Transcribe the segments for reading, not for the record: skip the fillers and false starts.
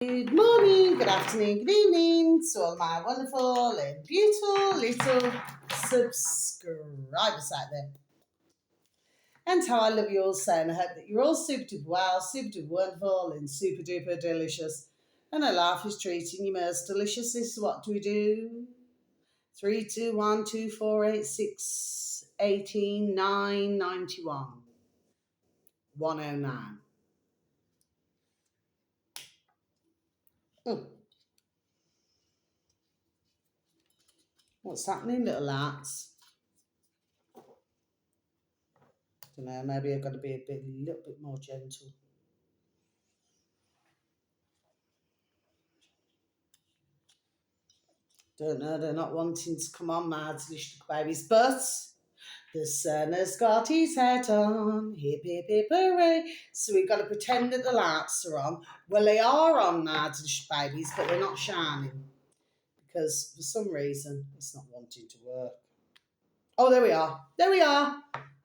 Good morning, good afternoon, good evening to all my wonderful and beautiful little subscribers out there. And how I love you all so, and I hope that you're all super duper well, super duper wonderful, and super duper delicious. And our life is treating you most delicious. This is what do we do? 3, 2, 1, 2, 4, 8, 6, 18, 9, 91, 109. Oh, what's happening, little lads? Don't know, maybe I've got to be a little bit more gentle. Don't know, they're not wanting to come on, Mads, little babies, but the sun has got his hat on, hip, hip, hip, hooray. So we've got to pretend that the lights are on. Well, they are on, Mads, little babies, but they're not shining because for some reason it's not wanting to work. Oh, there we are. There we are.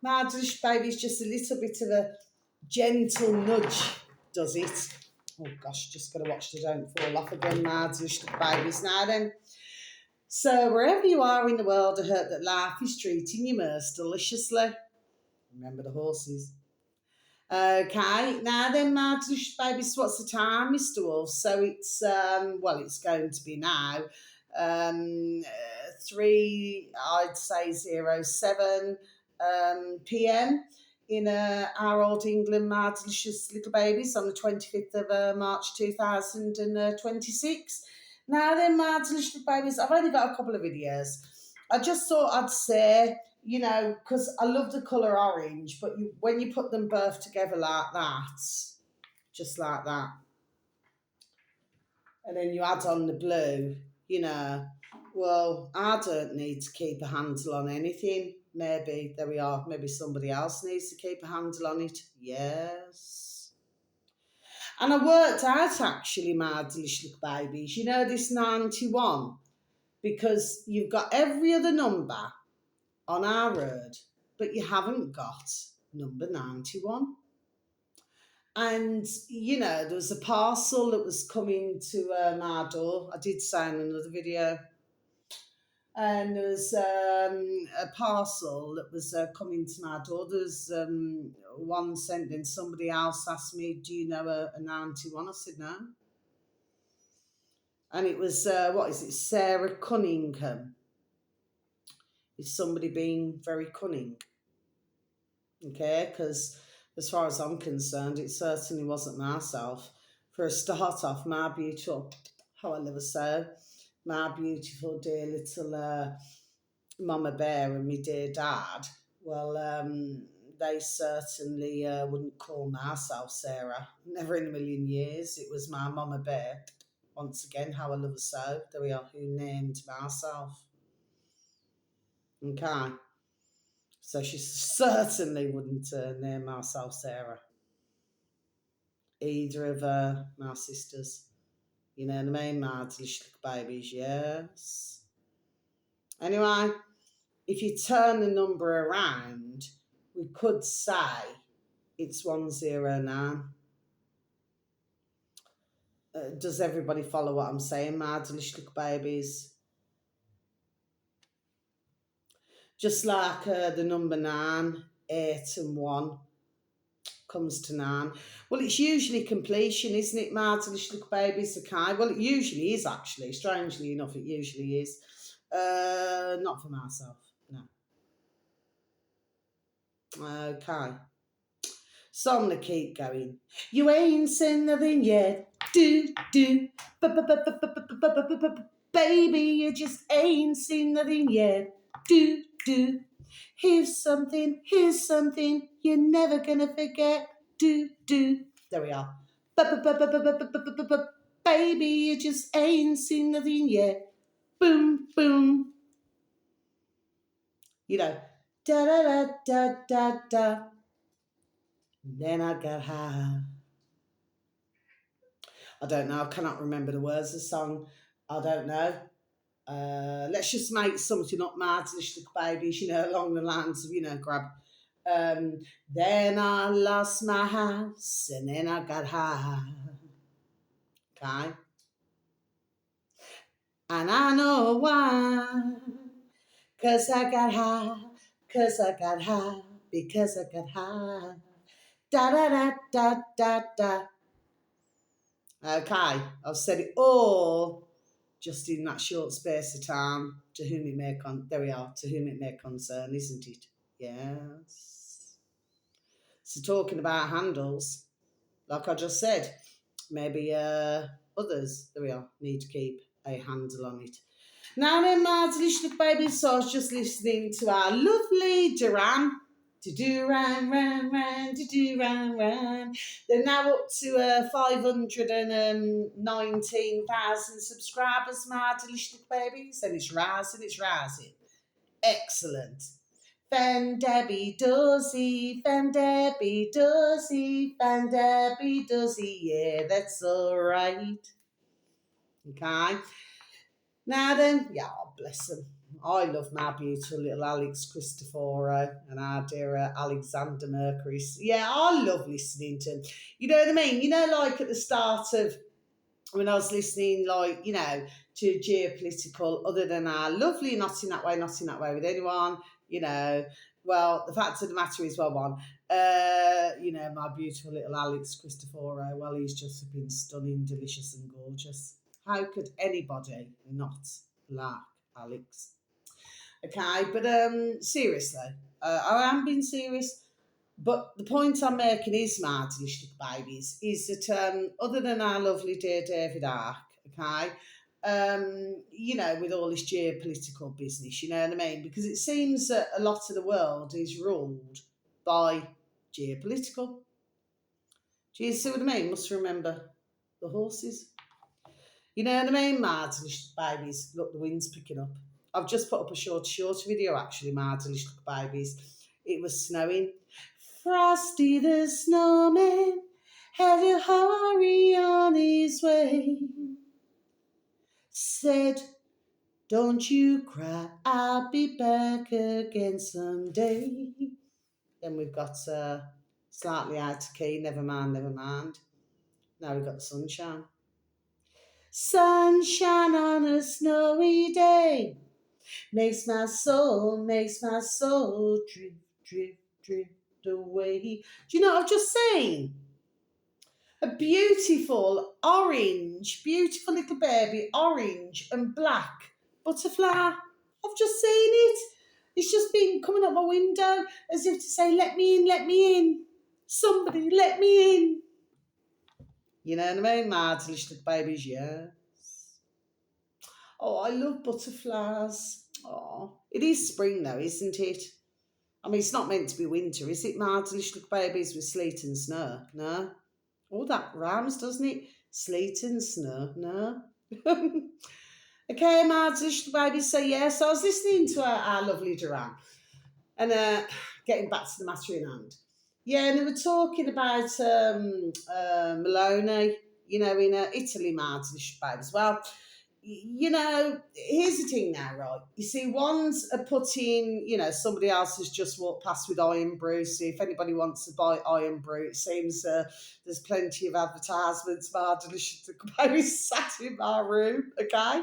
Mads, little babies, just a little bit of a gentle nudge does it. Oh gosh, just got to watch they don't fall off again, Mads, little babies. Now then. So, wherever you are in the world, I hope that life is treating you most deliciously. Remember the horses. Okay, now then, my babies, what's the time, Mr. Wolf? So it's going to be now 3, I'd say 07 p.m. in our old England, my delicious little babies, on the 25th of March 2026. Now then, my delicious babies, I've only got a couple of videos. I just thought I'd say, because I love the colour orange, but when you put them both together like that, just like that, and then you add on the blue, well, I don't need to keep a handle on anything. Maybe, there we are, maybe somebody else needs to keep a handle on it. Yes. And I worked out, actually, my delicious babies, this 91, because you've got every other number on our road, but you haven't got number 91. And, there was a parcel that was coming to my door. I did say in another video. And there was a parcel that was coming to my door. There's one sent in. Somebody else asked me, do you know a 91? I said, no. And it was, Sarah Cunningham. Is somebody being very cunning? Okay, because as far as I'm concerned, it certainly wasn't myself. For a start off, my beautiful, how I love her so, my beautiful dear little mama bear and my dear dad, well, they certainly wouldn't call myself Sarah. Never in a million years. It was my mama bear. Once again, how I love her so. There we are, who named myself. Okay. So she certainly wouldn't name herself Sarah. Either of my sisters. You know what I mean? My delicious babies, yes. Anyway, if you turn the number around, we could say it's 109. Does everybody follow what I'm saying, my delicious babies? Just like the number 9, 8 and 1 comes to 9. Well, it's usually completion, isn't it, my delicious babies? Okay. Well, it usually is, actually. Strangely enough, it usually is. Not for myself, no. Okay. So I'm going to keep going. You ain't seen nothing yet. Baby, you just ain't seen nothing yet. Here's something you're never gonna forget. There we are. Baby, you just ain't seen nothing yet. Boom, boom. Da da da da da da. Then I got high. I don't know. I cannot remember the words of the song. I don't know. Let's just make something up, mad, little babies, along the lines of, grab. Then I lost my house and then I got high. Okay? And I know why. Cause I got high, cause I got high, because I got high. Da da da da da da. Okay, I've said it all just in that short space of time. To whom it may there we are. To whom it may concern, isn't it? Yes. So talking about handles, like I just said, maybe others. There we are. Need to keep a handle on it. Now then, Mads, listening baby, so I was just listening to our lovely Duran. To do ran, ran, ran, to do ran, ran. They're now up to 519,000 subscribers, Mads, listening babies, and it's rising, it's rising. Excellent. Fan Debbie Dozy, Fan Debbie Dozy, Fan Debbie Dozy, yeah, that's all right. Okay. Now then, yeah, bless them. I love my beautiful little Alex Christoforo and our dear Alexander Mercury. Yeah, I love listening to him. You know what I mean? You know, like at the start of when I was listening, like, you know, to geopolitical, other than our lovely not in that way with anyone, you know. Well, the fact of the matter is, well, one, you know, my beautiful little Alex Christoforo, well, he's just been stunning, delicious, and gorgeous. How could anybody not like Alex? Okay, but seriously, I am being serious. But the point I'm making is, Martin babies, is that other than our lovely dear David Ark, okay, you know, with all this geopolitical business, you know what I mean? Because it seems that a lot of the world is ruled by geopolitical. Do you see what I mean? Must remember the horses. You know what I mean, Martin babies? Look, the wind's picking up. I've just put up a short video actually, Martin babies. It was snowing. Frosty the snowman had to hurry on his way. Said, don't you cry, I'll be back again someday. Then we've got slightly out of key, never mind, never mind. Now we've got the sunshine. Sunshine on a snowy day makes my soul drift, drift, drift away. Do you know what I've just seen? A beautiful orange, beautiful little baby, orange and black butterfly. I've just seen it. It's just been coming up my window as if to say, let me in, let me in. Somebody, let me in. You know what I mean? Mad little babies, yeah. Oh, I love butterflies. Oh, it is spring though, isn't it? I mean, it's not meant to be winter, is it, mad little babies with sleet and snow? No. Oh, that rhymes, doesn't it? Sleet and snow. No. Okay, mad little babies. So yes, I was listening to our lovely Duran, and getting back to the matter in hand. Yeah, and they were talking about Maloney, you know, in Italy, mad little babies. Well, you know, here's the thing now, right? You see, ones are putting, you know, somebody else has just walked past with Iron Brew. So if anybody wants to buy Iron Brew, it seems there's plenty of advertisements. My delicious baby sat in my room, okay?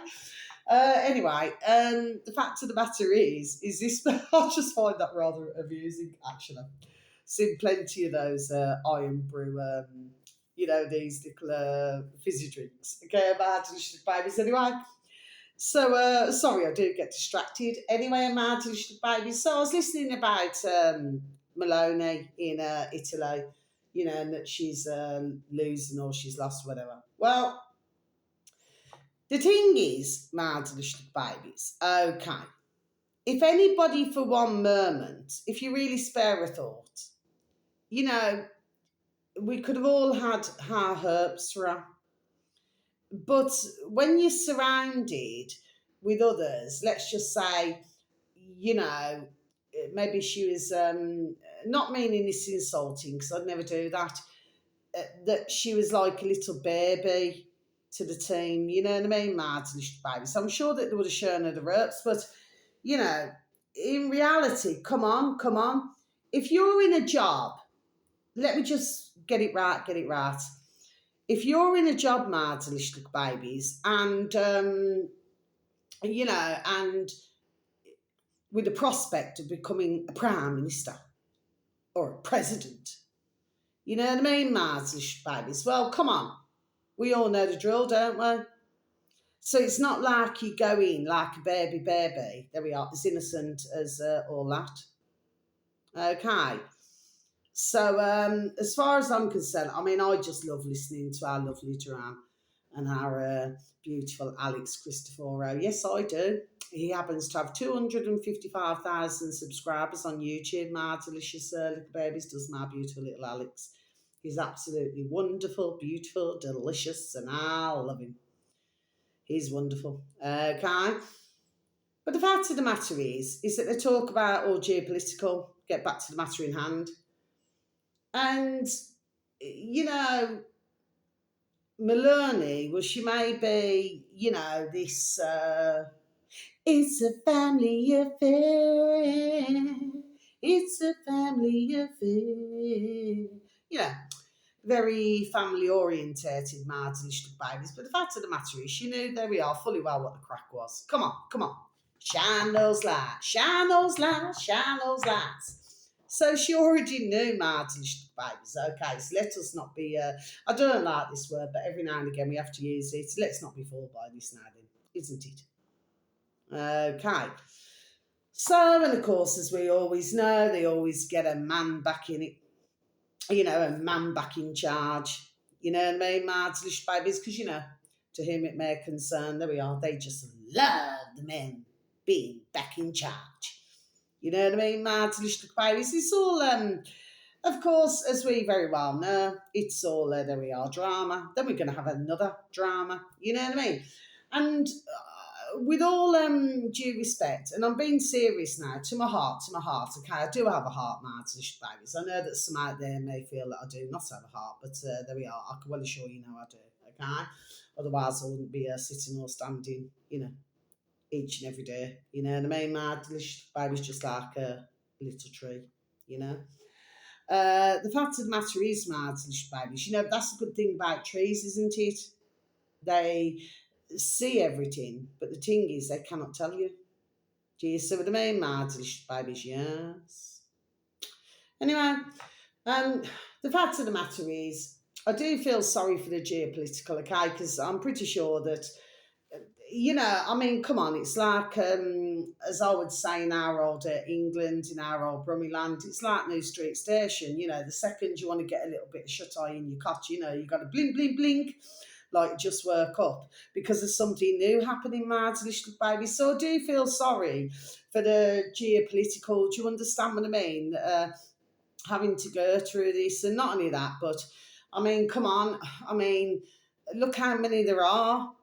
Anyway, the fact of the matter is this, I just find that rather amusing, actually. Seen plenty of those Iron Brew you know, these little fizzy drinks. Okay, about delicious babies anyway. So, sorry, I do get distracted. Anyway, I'm delicious babies. So I was listening about Maloney in Italy, you know, and that she's losing or she's lost, whatever. Well, the thing is, my delicious babies, okay, if anybody for one moment, if you really spare a thought, you know, we could have all had our herbs for her. But when you're surrounded with others, let's just say, you know, maybe she was not meaning this insulting because I'd never do that. That she was like a little baby to the team, you know what I mean? Mad little baby. So I'm sure that they would have shown her the ropes, but you know, in reality, come on, come on. If you're in a job, let me just get it right. if you're in a job, Mads, little babies, and and with the prospect of becoming a prime minister or a president, you know what I mean, Mads, little babies. Well, come on, we all know the drill, don't we? So it's not like you go in like a baby. There we are, as innocent as all that. Okay. So, as far as I'm concerned, I mean, I just love listening to our lovely Duran and our beautiful Alex Cristoforo. Yes, I do. He happens to have 255,000 subscribers on YouTube. My delicious little babies does my beautiful little Alex. He's absolutely wonderful, beautiful, delicious, and I love him. He's wonderful. Okay. But the fact of the matter is that they talk about all geopolitical, get back to the matter in hand. And, you know, Maloney, well, she may be, this, it's a family affair. It's a family affair. Yeah, very family orientated, Martin little babies. But the fact of the matter is, she knew, there we are, fully well what the crack was. Come on, come on. Shine those lights, shine those lights, shine those lights. So she already knew Martin little babies. Okay, so let us not be, I don't like this word, but every now and again we have to use it. Let's not be fooled by this now then, isn't it? Okay. So, and of course, as we always know, they always get a man back in it, a man back in charge. You know what I mean, Mards, little babies, because, to whom it may concern, there we are, they just love the men being back in charge. You know what I mean, Mards, little babies? It's all, of course, as we very well know, it's all, there we are, drama. Then we're going to have another drama. You know what I mean? And with all due respect, and I'm being serious now, to my heart, okay, I do have a heart, Martin, babies. I know that some out there may feel that I do not have a heart, but there we are. I can well assure you I do, okay? Otherwise, I wouldn't be sitting or standing, each and every day. You know what I mean, Martin, babies, just like a little tree, you know? The fact of the matter is, Martin, babies, that's the good thing about trees, isn't it? They see everything, but the thing is, they cannot tell you. Do you see what I mean, Martin, babies? Yes. Anyway, the fact of the matter is, I do feel sorry for the geopolitical, okay, because I'm pretty sure that, I mean, come on, it's like, as I would say in our old England, in our old Brummyland, it's like New Street Station. The second you want to get a little bit of shut-eye in your cot, you've got to blink, blink, blink, like just work up because there's something new happening, Mads, little baby. So I do feel sorry for the geopolitical, do you understand what I mean? Having to go through this, and not only that, but I mean, come on, I mean, look how many there are.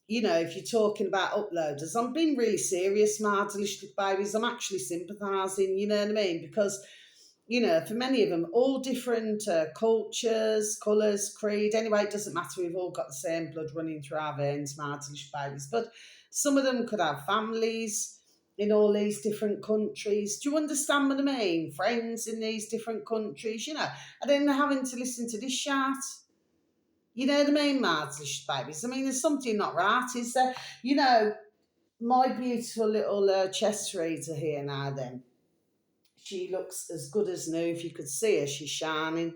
If you're talking about uploaders, I'm being really serious, Mads, little babies. I'm actually sympathising, you know what I mean? Because for many of them, all different cultures, colours, creed. Anyway, it doesn't matter. We've all got the same blood running through our veins, Martinish babies. But some of them could have families in all these different countries. Do you understand what I mean? Friends in these different countries, and then they're having to listen to this chat. You know what I mean, Martinish babies? I mean, there's something not right, is there? My beautiful little chest reader here now, then. She looks as good as new. If you could see her, she's shining,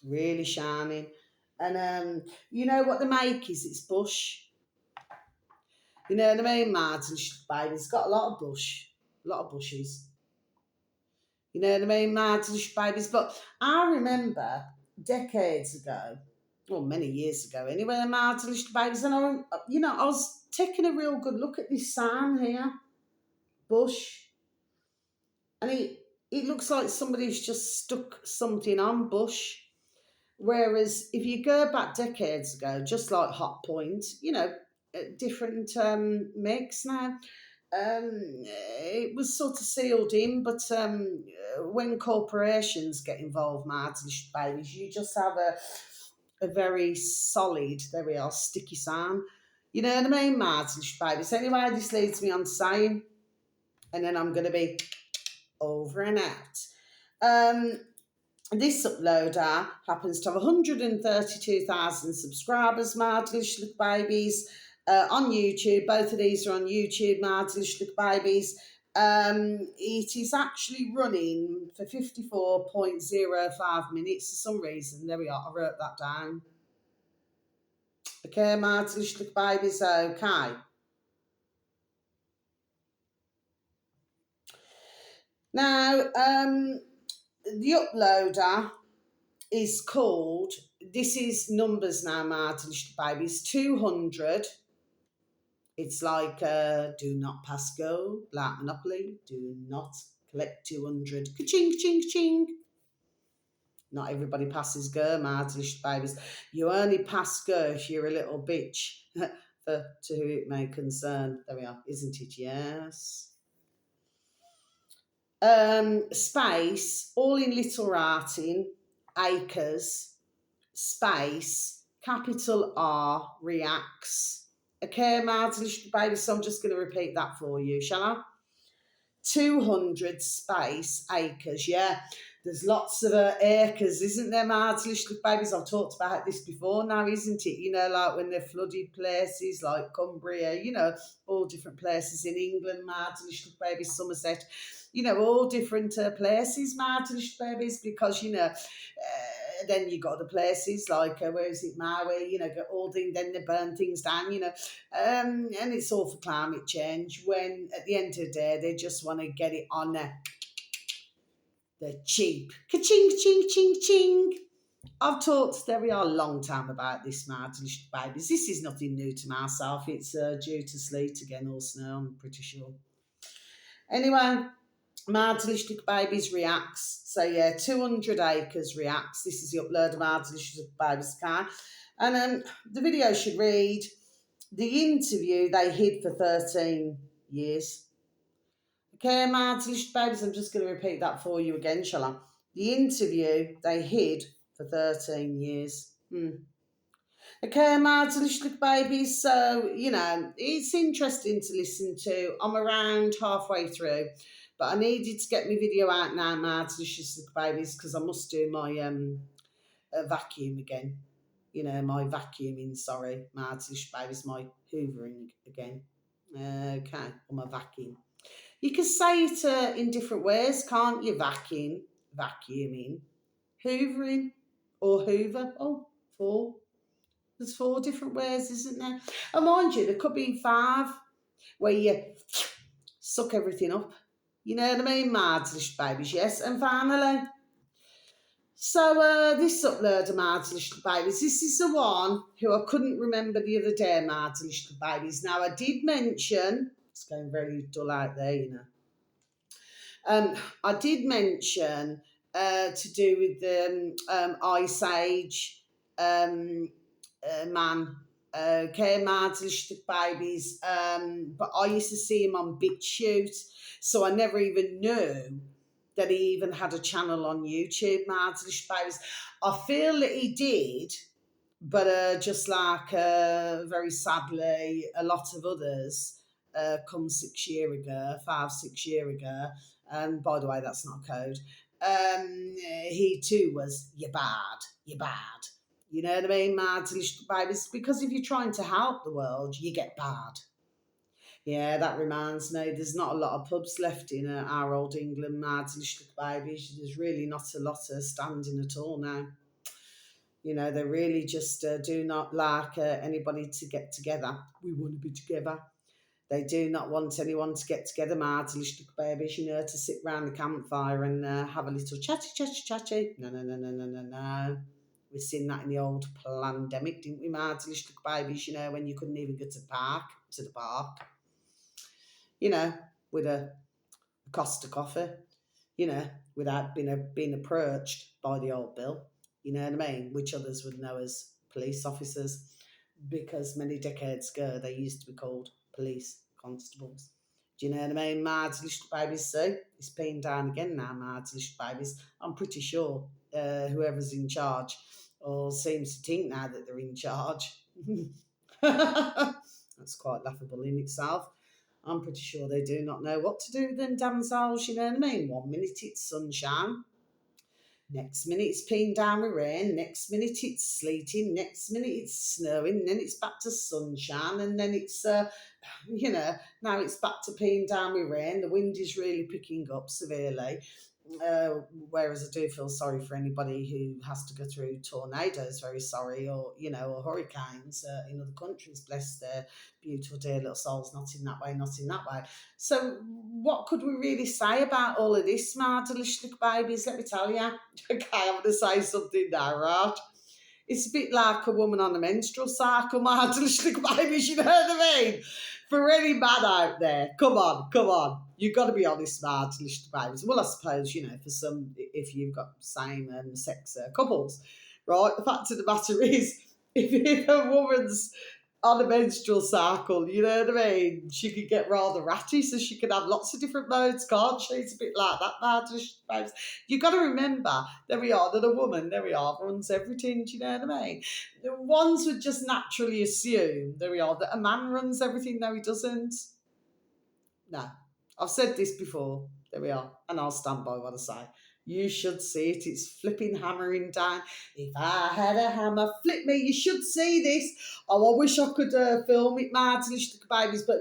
really shining. And you know what the make is? It's bush. You know what I mean, Martin? Baby's got a lot of bush, a lot of bushes. You know what I mean, Martin? Babies. But I remember decades ago, or many years ago anyway, Martin babies, and I was taking a real good look at this sign here, bush. And it looks like somebody's just stuck something on bush. Whereas if you go back decades ago, just like Hot Point, different makes now, it was sort of sealed in. But when corporations get involved, Martin babies, you just have a very solid, there we are, sticky sign. You know what I mean, Martin babies? Anyway, this leads me on to saying, and then I'm going to be over and out. This uploader happens to have 132,000 subscribers, Madlish Look Babies, on YouTube. Both of these are on YouTube, Madlish Look Babies. It is actually running for 54.05 minutes for some reason. There we are, I wrote that down. Okay, Madlish Look Babies, okay. Now, the uploader is called, this is numbers now, Martin Babies, 200. It's like do not pass go, like Monopoly, do not collect 200. Ka-ching, ching, ching. Not everybody passes go, Martin Babies. You only pass go if you're a little bitch, to who it may concern. There we are, isn't it? Yes. Space, all in little writing, acres, space, capital R, reacts. Okay, Martin, baby, so I'm just going to repeat that for you, shall I? 200 space acres, yeah. There's lots of acres, isn't there, Martin? Babies, I've talked about this before now, isn't it? You know, like when they're flooded places like Cumbria, you know, all different places in England, Martin, babies, Somerset, you know, all different places, Martin, babies, because, you know, then you got other places like where is it, Maui? You know, got all things. Then they burn things down. You know, and it's all for climate change. When at the end of the day, they just want to get it on the cheap. Ka-ching, ching, ching, ching. I've talked there we are a long time about this, Martin babies. This is nothing new to myself. It's due to sleet again or snow. I'm pretty sure. Anyway. Mardlistic Babies reacts. So yeah, 200 acres reacts. This is the upload of Mardlistic Babies car. And the video should read, the interview they hid for 13 years. Okay, Mardlistic Babies, I'm just going to repeat that for you again, shall I? The interview they hid for 13 years. Okay, Mardlistic Babies. So, you know, it's interesting to listen to. I'm around halfway through. But I needed to get my video out now, Martin Babies, because I must do my vacuum again. You know, my vacuuming, sorry, Martin Babies, my hoovering again. Okay, or my vacuum. You can say it in different ways, can't you? Vacuuming, hoovering, or hoover. Oh, four. There's 4 different ways, isn't there? And mind you, there could be 5 where you suck everything up. You know what I mean? Madslish babies, yes. And finally, so this uploader, Madslish babies, this is the one who I couldn't remember the other day, Madslish babies. Now, I did mention, it's going very dull out there, you know. I did mention to do with the IceAge man, okay, Madslish babies, but I used to see him on BitChute. So I never even knew that he even had a channel on YouTube, Madslish Babies. I feel that he did, but just like very sadly, a lot of others come 6 year ago, 5, 6 year ago, and by the way, that's not code. He too was, you're bad, you're bad. You know what I mean, Madslish Babies? Because if you're trying to help the world, you get bad. Yeah, that reminds me. There's not a lot of pubs left in our old England, Mads and Schlick Babies. There's really not a lot standing at all now. You know, they really just do not like anybody to get together. We want to be together. They do not want anyone to get together, Mads and Schlick Babies, you know, to sit round the campfire and have a little chatty, chatty, chatty. No, no, no, no, no, no, no. We've seen that in the old pandemic, didn't we, Mads and Schlick Babies, you know, when you couldn't even go to the park. You know, with a Costa coffee, you know, without being approached by the old Bill, you know what I mean, which others would know as police officers, because many decades ago they used to be called police constables. Do you know what I mean? Mads little babies, so it's been down again now, Mads little babies. I'm pretty sure whoever's in charge or seems to think now that they're in charge. That's quite laughable in itself. I'm pretty sure they do not know what to do with them damn selves, you know what I mean? 1 minute it's sunshine, Next minute it's peeing down with rain, next minute it's sleeting, next minute it's snowing, then it's back to sunshine, and then it's, now it's back to peeing down with rain. The wind is really picking up severely. Whereas I do feel sorry for anybody who has to go through tornadoes, very sorry, or or hurricanes in other countries. Bless their beautiful dear little souls. Not in that way, not in that way. So, what could we really say about all of this, my delicious little babies? Let me tell you. Okay, I'm going to say something now, right? It's a bit like a woman on a menstrual cycle, my delicious little babies. You know what I mean? For any man out there, come on, come on. You've got to be honest, my delicious babies. Well, I suppose, for some, if you've got same sex couples, right? The fact of the matter is, if a woman's on a menstrual cycle, you know what I mean? She could get rather ratty, so she could have lots of different modes, can't she? It's a bit like that, my delicious babies. You've got to remember, there we are, that a woman, there we are, runs everything, do you know what I mean? The ones would just naturally assume, there we are, that a man runs everything. No, he doesn't. No. I've said this before. There we are. And I'll stand by what I say. You should see it. It's flipping hammering down. If I had a hammer, flip me. You should see this. Oh, I wish I could film it, my delicious babies. But,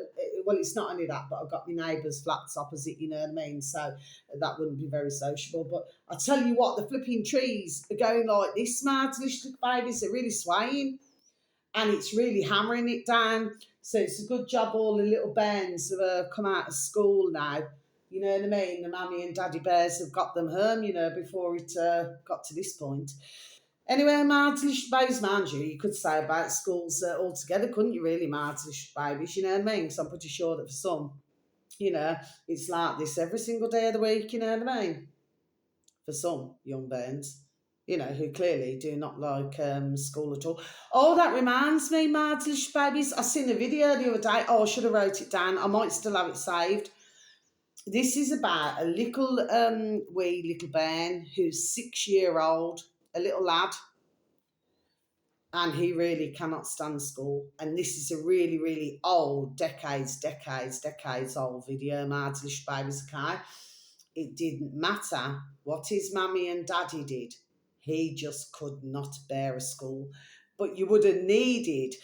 well, it's not only that, but I've got my neighbour's flats opposite, you know what I mean? So that wouldn't be very sociable. But I tell you what, the flipping trees are going like this, my delicious babies. They're really swaying. And it's really hammering it down. So it's a good job all the little bairns have come out of school now. You know what I mean? The mummy and daddy bears have got them home, before it got to this point. Anyway, Martlish babies, mind you could say about schools altogether, couldn't you really, Martlish babies? You know what I mean? Because I'm pretty sure that for some, it's like this every single day of the week, you know what I mean? For some young bairns, who clearly do not like school at all. Oh, that reminds me, Martlish babies. I seen a video the other day. Oh, I should have wrote it down. I might still have it saved. This is about a little wee little bairn who's 6 year old, a little lad, and he really cannot stand school. And this is a really, really old, decades old video, Martlish babies, okay? It didn't matter what his mummy and daddy did. He just could not bear a school. But you would have needed...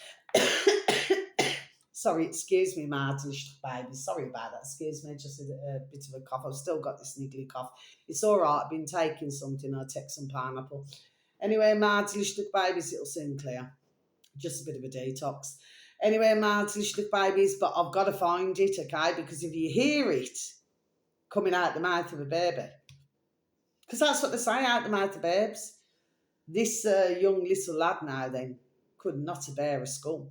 Sorry, excuse me, Martin, baby. Sorry about that. Excuse me, just a bit of a cough. I've still got this niggly cough. It's all right. I've been taking something. I'll take some pineapple. Anyway, Martin, babies, it'll soon clear. Just a bit of a detox. Anyway, Martin, babies, but I've got to find it, okay? Because if you hear it coming out the mouth of a baby, because that's what they say, out the mouth of babes, this young little lad now then could not bear a skull.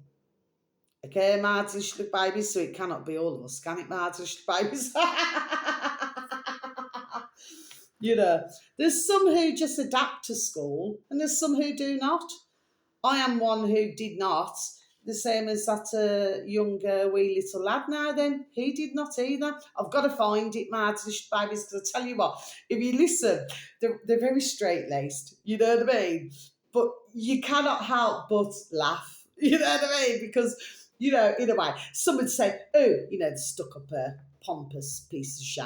Okay, Martin, babies, so it cannot be all of us, can it, Martin, babies? There's some who just adapt to school, and there's some who do not. I am one who did not, the same as that young wee little lad now then. He did not either. I've got to find it, Martin, babies, because I tell you what, if you listen, they're very straight-laced, you know what I mean? But you cannot help but laugh, you know what I mean? Because... in a way, some would say, oh, the stuck-up pompous piece of shit.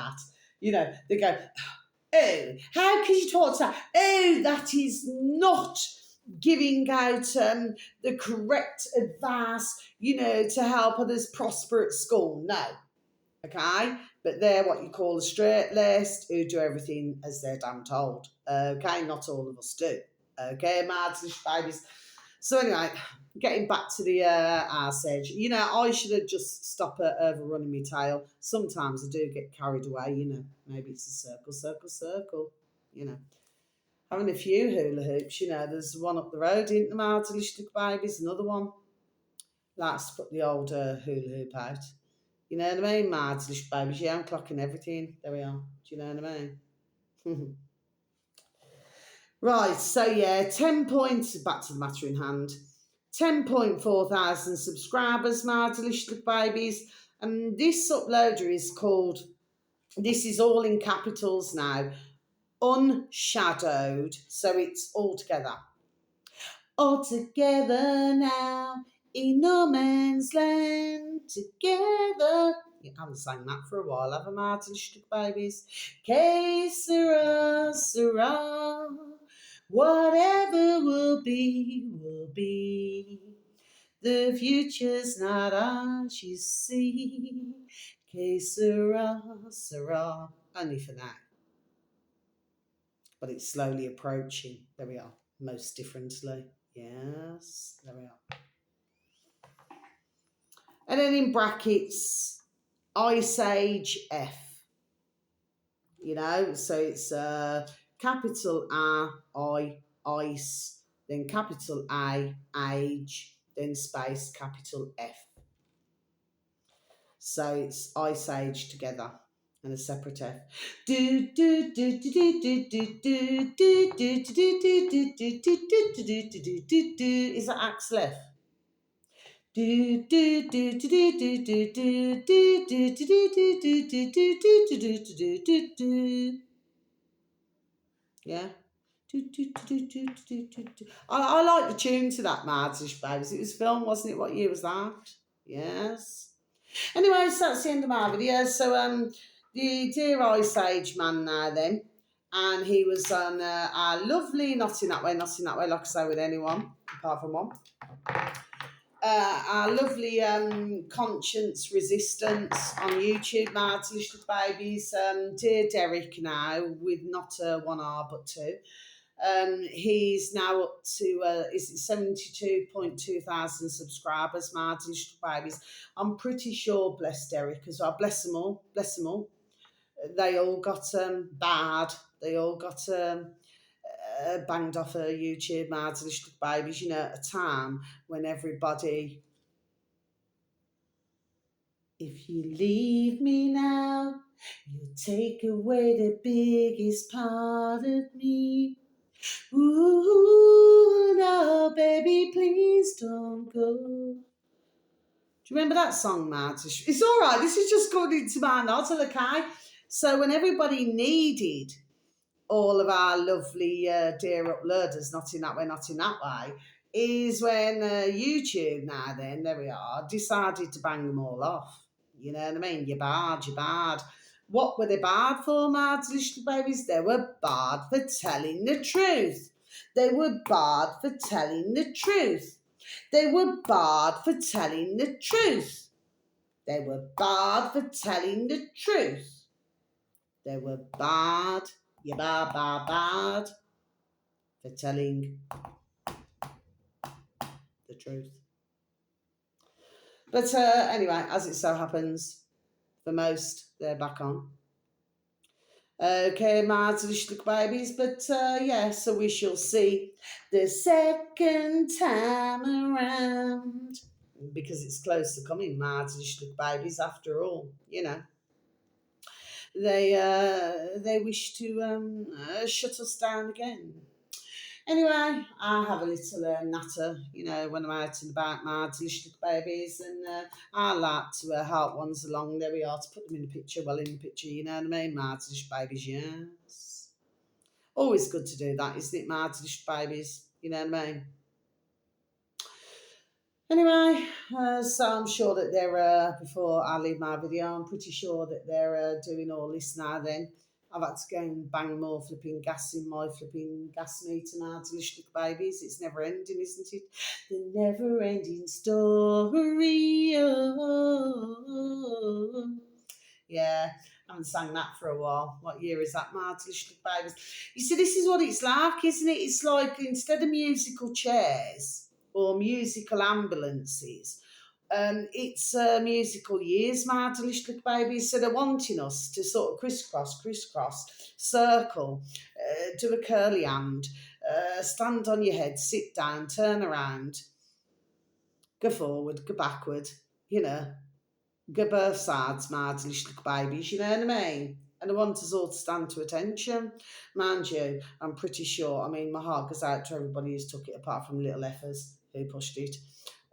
They go, oh, how can you talk to that? Oh, that is not giving out the correct advice, to help others prosper at school. No, okay? But they're what you call a straight-laced who do everything as they're damn told. Okay, not all of us do. Okay, Martlish babies. So anyway, getting back to the IceAge, I should have just stopped overrunning my tail. Sometimes I do get carried away, maybe it's a circle, Having a few hula hoops, there's one up the road, isn't there, Martlish babies, another one. Likes to put the old hula hoop out. You know what I mean, Martlish babies? Yeah, I'm clocking everything. There we are. Do you know what I mean? Right, so yeah, 10 points, back to the matter in hand. 10.4 thousand subscribers, my delicious babies. And this uploader is called, this is all in capitals now, Unshadowed. So it's all together. All together now in no man's land together. I haven't sang that for a while, have I, Martin Stuck Babies? Que sera, sera. Whatever will be, will be. The future's not as you see. Que sera, sera. Only for that. But it's slowly approaching. There we are. Most differently. Yes, there we are. And then in brackets, IceAge F. You know, so it's capital R, ice, then capital A, age, then space, capital F. So it's IceAge together and a separate F. Is that Axel F? Yeah. I like the tune to that, Martish Babes. It was filmed, wasn't it? What year was that? Yes. Anyway, so that's the end of my video. So the dear IceAge man now then, and he was on our lovely Not In That Way, Not In That Way, like I say with anyone, apart from one. Our lovely Conscience Resistance on YouTube, Martin Little Babies. Dear Derek now, with not one R but two. He's now up to is it 72.2 thousand subscribers, Martin Little Babies. I'm pretty sure, bless Derek as well, bless them all, bless them all. They all got bad. They all got banged off of YouTube, Martin Little Babies, you know, at a time when everybody, if you leave me now, you'll take away the biggest part of me. Ooh, no, baby, please don't go. Do you remember that song, Matt? It's all right. This is just going into my notes, okay? So when everybody needed all of our lovely dear uploaders, Not In That Way, Not In That Way, is when YouTube now then, there we are, decided to bang them all off. You know what I mean? You're bad, you're bad. What were they bad for, Martin Little Babies? They were bad for telling the truth. They were bad for telling the truth. They were bad for telling the truth. They were bad for telling the truth. They were bad, you're bad, bad, bad for telling the truth. But anyway, as it so happens, for most, they're back on. Okay, my little babies, but yeah, so we shall see the second time around, because it's close to coming, my little babies, after all, you know. They wish to shut us down again. Anyway, I have a little natter, you know, when I'm out and about, my little babies, and I like to help ones along. There we are, to put them in the picture, well, in the picture, you know what I mean, my little babies, yes. Always good to do that, isn't it, my little babies, you know what I mean? Anyway, so I'm sure that they're, before I leave my video, I'm pretty sure that they're doing all this now then. I've had to go and bang more flipping gas in my flipping gas meter now to little babies. It's never ending, isn't it? The never ending story. Oh. Yeah, I haven't sang that for a while. What year is that, Martin? Little babies. You see, this is what it's like, isn't it? It's like instead of musical chairs or musical ambulances, it's musical years, my little babies. So they're wanting us to sort of crisscross, circle, do a curly hand, stand on your head, sit down, turn around, go forward, go backward, you know, go both sides, my little babies, you know what I mean? And I want us all to stand to attention. Mind you, I'm pretty sure, I mean, my heart goes out to everybody who's took it, apart from little effers who pushed it.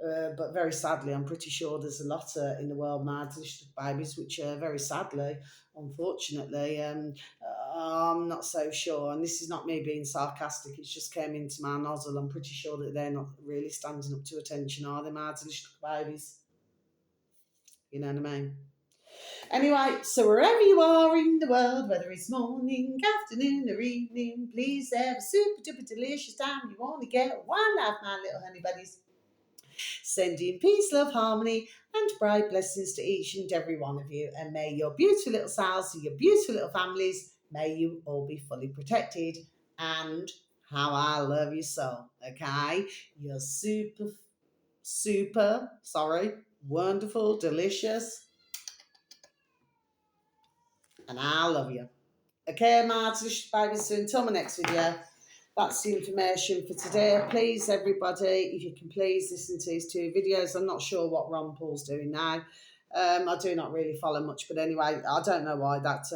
But very sadly, I'm pretty sure there's a lot in the world mad babies, which very sadly, unfortunately, I'm not so sure. And this is not me being sarcastic, it just came into my nozzle. I'm pretty sure that they're not really standing up to attention, are they, mad babies? You know what I mean? Anyway, so wherever you are in the world, whether it's morning, afternoon, or evening, please have a super duper delicious time. You only get one life, my little honey buddies. Sending peace, love, harmony, and bright blessings to each and every one of you. And may your beautiful little selves and your beautiful little families, may you all be fully protected. And how I love you so, okay? You're wonderful, delicious, and I love you. Okay, Martin, baby, so until my next video, that's the information for today. Please, everybody, if you can please listen to these two videos. I'm not sure what Ron Paul's doing now. I do not really follow much, but anyway, I don't know why that.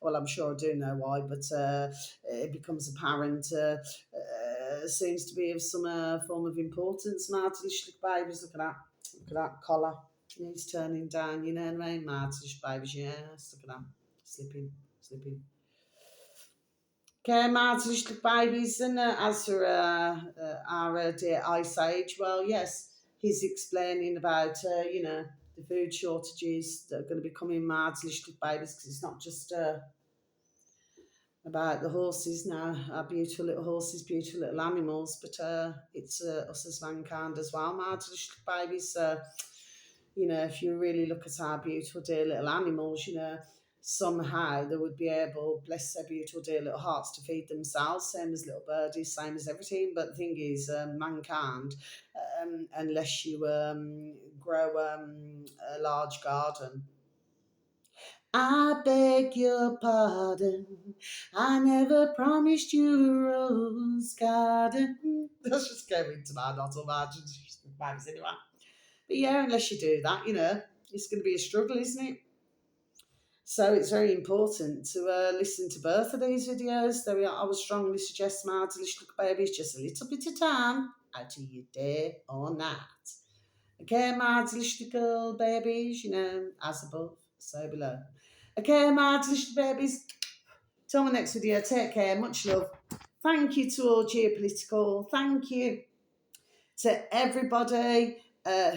Well, I'm sure I do know why, but it becomes apparent. Seems to be of some form of importance. Martin, babies, look at that collar. He's turning down. You know what I mean, Martin, babies. Yes, look at that, slipping. Okay, Martin, babies, and as for our dear IceAge, well, yes, he's explaining about, the food shortages that are going to be coming, Martin, babies, because it's not just about the horses now, our beautiful little horses, beautiful little animals, but it's us as mankind as well, Martin, babies. If you really look at our beautiful dear little animals, somehow they would be able, bless their beautiful dear little hearts, to feed themselves, same as little birdies, same as everything. But the thing is, mankind, unless you grow a large garden. I beg your pardon, I never promised you a rose garden. That's just going into my nozzle margin, anyway. But yeah, unless you do that, it's going to be a struggle, isn't it? So it's very important to listen to both of these videos. There we are. I would strongly suggest my delicious babies just a little bit of time out of your day or night. Okay, my delicious girl babies, as above, so below. Okay, my delicious babies. Till my next video, take care, much love. Thank you to all geopolitical. Thank you to everybody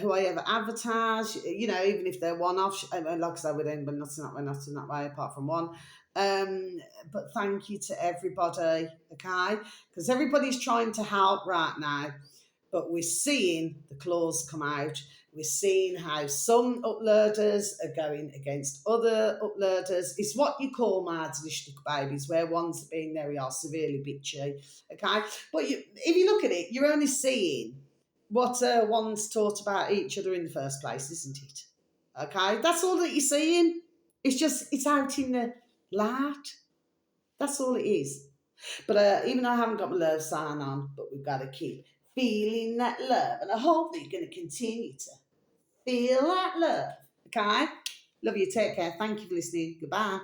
who I ever advertise, even if they're one-off, like I said, we're not in that way, apart from one. But thank you to everybody, okay? Because everybody's trying to help right now, but we're seeing the claws come out. We're seeing how some uploaders are going against other uploaders. It's what you call mad babies, where ones are being very are severely bitchy, okay? But if you look at it, you're only seeing what one's taught about each other in the first place, isn't it? Okay, that's all that you're seeing. It's out in the light. That's all it is. But even though I haven't got my love sign on, but we've got to keep feeling that love. And I hope that you're going to continue to feel that love. Okay? Love you. Take care. Thank you for listening. Goodbye.